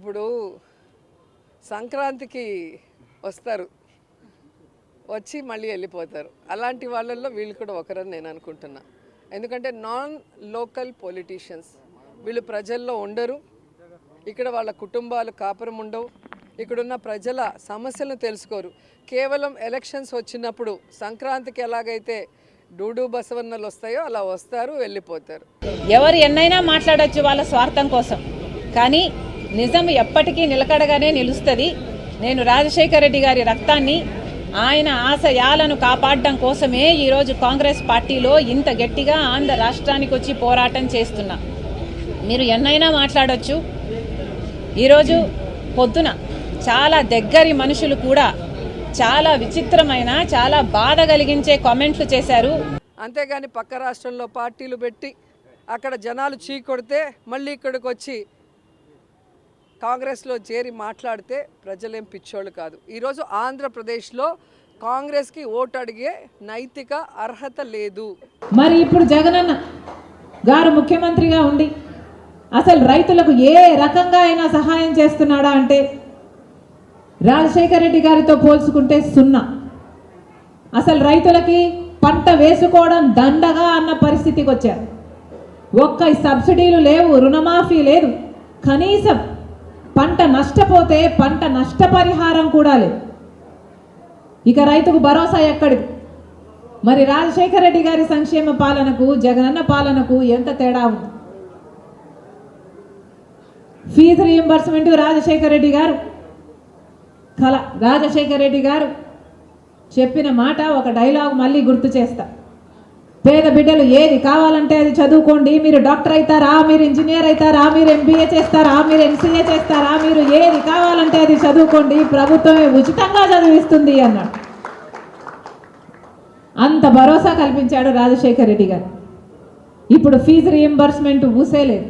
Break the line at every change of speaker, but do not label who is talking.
ఇప్పుడు సంక్రాంతికి వస్తారు, వచ్చి మళ్ళీ వెళ్ళిపోతారు. అలాంటి వాళ్ళల్లో వీళ్ళు కూడా ఒకరని నేను అనుకుంటున్నా. ఎందుకంటే నాన్ లోకల్ పొలిటీషియన్స్, వీళ్ళు ప్రజల్లో ఉండరు, ఇక్కడ వాళ్ళ కుటుంబాలు కాపురం ఉండవు, ఇక్కడున్న ప్రజల సమస్యలను తెలుసుకోరు. కేవలం ఎలక్షన్స్ వచ్చినప్పుడు సంక్రాంతికి ఎలాగైతే డూడు బసవన్నలు వస్తాయో అలా వస్తారు, వెళ్ళిపోతారు.
ఎవరు ఎన్నైనా మాట్లాడొచ్చు వాళ్ళ స్వార్థం కోసం, కానీ నిజం ఎప్పటికీ నిలకడగానే నిలుస్తుంది. నేను రాజశేఖర రెడ్డి గారి రక్తాన్ని, ఆయన ఆశయాలను కాపాడడం కోసమే ఈరోజు కాంగ్రెస్ పార్టీలో ఇంత గట్టిగా ఆంధ్ర రాష్ట్రానికి వచ్చి పోరాటం చేస్తున్నా. మీరు ఎన్నైనా మాట్లాడొచ్చు. ఈరోజు పొద్దున చాలా దగ్గరి మనుషులు కూడా చాలా విచిత్రమైన, చాలా బాధ కలిగించే కామెంట్లు చేశారు.
అంతేగాని పక్క రాష్ట్రంలో పార్టీలు పెట్టి అక్కడ జనాలు చీకొడితే మళ్ళీ ఇక్కడికి వచ్చి కాంగ్రెస్లో చేరి మాట్లాడితే ప్రజలేం పిచ్చోళ్ళు కాదు. ఈరోజు ఆంధ్రప్రదేశ్లో కాంగ్రెస్కి ఓటు అడిగే నైతిక అర్హత లేదు.
మరి ఇప్పుడు జగనన్న గారు ముఖ్యమంత్రిగా ఉండి అసలు రైతులకు ఏ రకంగా అయినా సహాయం చేస్తున్నాడా అంటే రాజశేఖర రెడ్డి గారితో పోల్చుకుంటే సున్నా. అసలు రైతులకి పంట వేసుకోవడం దండగా అన్న పరిస్థితికి వచ్చారు. ఒక్క సబ్సిడీలు లేవు, రుణమాఫీ లేదు, కనీసం పంట నష్టపోతే పంట నష్టపరిహారం కూడా లేదు. ఇక రైతుకు భరోసా ఎక్కడిది? మరి రాజశేఖర రెడ్డి గారి సంక్షేమ పాలనకు జగనన్న పాలనకు ఎంత తేడా ఉంది? ఫీజు రీయింబర్స్మెంట్ రాజశేఖర రెడ్డి గారు చెప్పిన మాట, ఒక డైలాగ్ మళ్ళీ గుర్తు చేస్తా. పేద బిడ్డలు ఏది కావాలంటే అది చదువుకోండి, మీరు డాక్టర్ అవుతారా, మీరు ఇంజనీర్ అవుతారా, మీరు ఎంబీఏ చేస్తారా, మీరు ఎంసీఏ చేస్తారా, మీరు ఏది కావాలంటే అది చదువుకోండి, ప్రభుత్వమే ఉచితంగా చదివిస్తుంది అన్నాడు. అంత భరోసా కల్పించాడు రాజశేఖర రెడ్డి గారు. ఇప్పుడు ఫీజు రీయింబర్స్మెంట్ ఊసేలేదు.